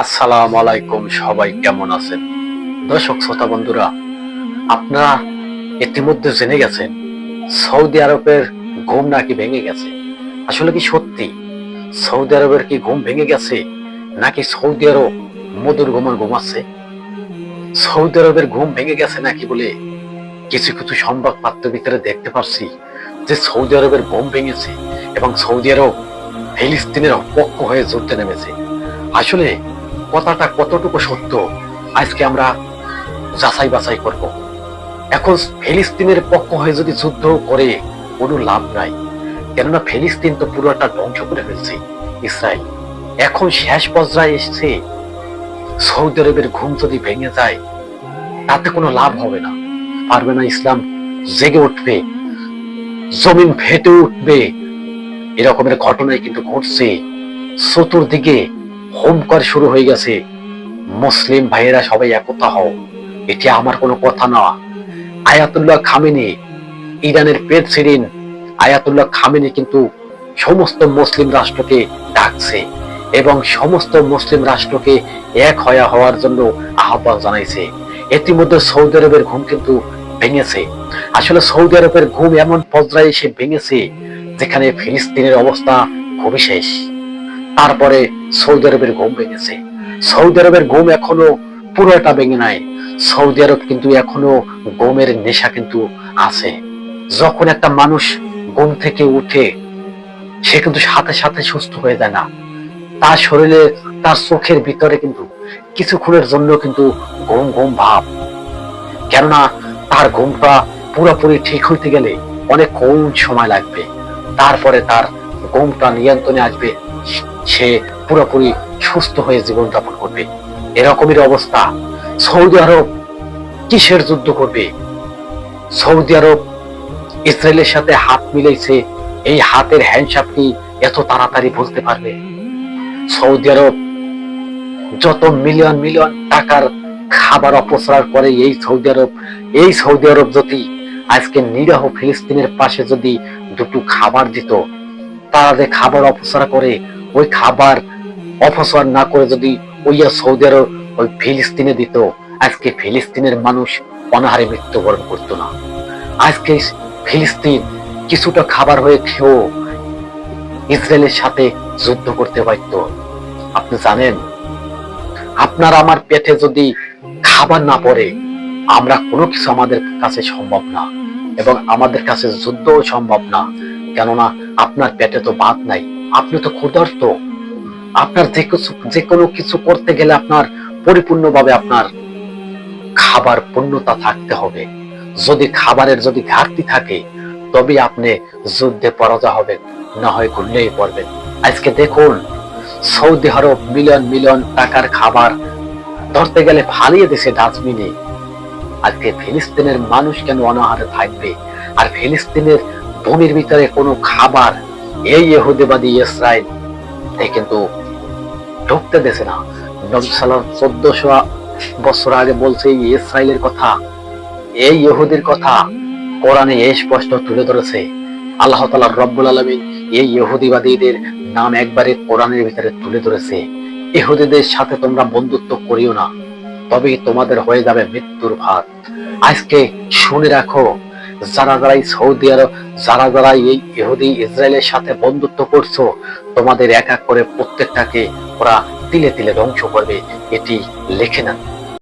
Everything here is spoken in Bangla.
আসসালামু আলাইকুম, সবাই কেমন আছেন? দর্শক শ্রোতা বন্ধুরা, আপনারা ইতিমধ্যে জেনে গেছেন সৌদি আরবের ঘুম নাকি ভেঙে গেছে। আসলে কি সত্যি সৌদি আরবের কি ঘুম ভেঙে গেছে, নাকি সৌদি আরব মধুর ঘুমের ঘুমাচ্ছে? সৌদি আরবের ঘুম ভেঙে গেছে নাকি বলে কিছু কিছু সংবাদ পাত্র ভিতরে দেখতে পাচ্ছি যে সৌদি আরবের ঘুম ভেঙেছে এবং সৌদি আরব ফিলিস্তিনের পক্ষ হয়ে যুদ্ধে নেমেছে। আসলে কথাটা কতটুকু সত্য আজকে আমরা যাচাই বাছাই করব। এখন ফিলিস্তিনের পক্ষ হয়ে যদি যুদ্ধ করে কোনো লাভ নাই, কেননা ফিলিস্তিন তো পুরোটা ধ্বংস করে ফেলছে ইসরায়েল। এখন শেষ পর্যায়ে এসেছে, সৌদি আরবের ঘুম যদি ভেঙে যায় তাতে কোনো লাভ হবে না, পারবে না। ইসলাম জেগে উঠবে, জমিন ফেটে উঠবে, এরকমের ঘটনাই কিন্তু ঘটছে। চতুর্দিকে হুঙ্কার শুরু হয়ে গেছে, মুসলিম ভাইয়েরা সবাই একতা হও। এটি আমার কোনো কথা না। আয়াতুল্লাহ খামেনি, ইরানের প্রেসিডেন্ট আয়াতুল্লাহ খামেনি কিন্তু সমস্ত মুসলিম রাষ্ট্রকে ডাকছে এবং সমস্ত মুসলিম রাষ্ট্রকে এক হওয়ার জন্য আহ্বান জানাইছে। ইতিমধ্যে সৌদি আরবের ঘুম কিন্তু ভেঙেছে। আসলে সৌদি আরবের ঘুম এমন পর্যায়ে এসে ভেঙেছে যেখানে ফিলিস্তিনের অবস্থা খুবই শেষ। তারপরে সৌদি আরবের ঘুম ভেঙেছে। সৌদি আরবের ঘুম এখনো পুরোটা ভেঙে নাই। সৌদি আরব কিন্তু এখনো ঘুমের নেশা কিন্তু আছে। যখন একটা মানুষ ঘুম থেকে উঠে সে কিন্তু সাথে সাথে সুস্থ হয়ে যায় না, তার শরীরে তার চোখের ভিতরে কিন্তু কিছুক্ষণের জন্য কিন্তু ঘুম ঘুম ভাব। কেননা তার ঘুমটা পুরোপুরি ঠিক হইতে গেলে অনেক কম সময় লাগবে, তারপরে তার ঘুমটা নিয়ন্ত্রণে আসবে, সে পুরোপুরি সুস্থ হয়ে জীবনযাপন করবে। এরকমের অবস্থা। সৌদি আরব কিসের যুদ্ধ করবে? সৌদি আরব ইসরায়েলের সাথে হাত মিলাইছে, এই হাতের হ্যান্ডশাপ কি এত তাড়াতাড়ি বলতে পারবে? সৌদি আরব যত মিলিয়ন মিলিয়ন টাকার খাবার অপচয় করে এই সৌদি আরব যদি আজকে নিরীহ ফিলিস্তিনের পাশে যদি দুটো খাবার দিত, তারা যে খাবার অপচয় করে ওই খাবার অপচয় না করে যদি ওই সৌদি আরব ওই ফিলিস্তিনে দিত, আজকে ফিলিস্তিনের মানুষ অনাহারে মৃত্যুবরণ করতো না। আজকে ফিলিস্তিন কিছুটা খাবার হয়ে খেয়েও ইসরায়েলের সাথে যুদ্ধ করতে পারত। আপনি জানেন, আপনার আমার পেটে যদি খাবার না পড়ে আমরা কোনো কিছু আমাদের কাছে সম্ভব না এবং আমাদের কাছে যুদ্ধও সম্ভব না। কেননা আপনার পেটে তো ভাত নাই, আপনি তো ক্ষুধার্ত। আপনার যে কোনো কিছু করতে গেলে আপনার পরিপূর্ণভাবে আপনার খাবার পূর্ণতা থাকতে হবে। যদি খাবারের যদি ঘাটতি থাকে তবে আপনি যুদ্ধে পরাজয় হবেন, না হয় ঘুরলেই পড়বেন। আজকে দেখুন, সৌদি আরব মিলিয়ন মিলিয়ন টাকার খাবার ধরতে গেলে ফালিয়ে দিছে ডাস্টবিনে। আজকে ফিলিস্তিনের মানুষ কেন অনাহারে থাকবে? আর ফিলিস্তিনের ভূমির ভিতরে কোনো খাবার এই ইহুদিবাদী ইসরায়েল কিন্তু ঢুকতে দেছে না। নবী সাল্লাল্লাহু 1400 বছর আগে বলছে এই ইসরায়েলের কথা, এই ইহুদির কথা কোরআনে স্পষ্ট তুলে ধরেছে। আল্লাহ তাআলা রব্বুল আলামিন এই ইহুদিবাদীদের নাম একবারে কোরআনের ভিতরে তুলে ধরেছে। ইহুদিদের সাথে তোমরা বন্ধুত্ব করিও না, তবেই তোমাদের হয়ে যাবে মৃত্যুর ভাত। আজকে শুনে রাখো, যারা যারা সৌদি আরব, যারা যারা এই ইহুদি ইসরায়েলের সাথে বন্ধুত্ব করছো, তোমাদের এক এক করে প্রত্যেকটাকে ওরা তিলে তিলে ধ্বংস করবে, এটি লিখে নেন।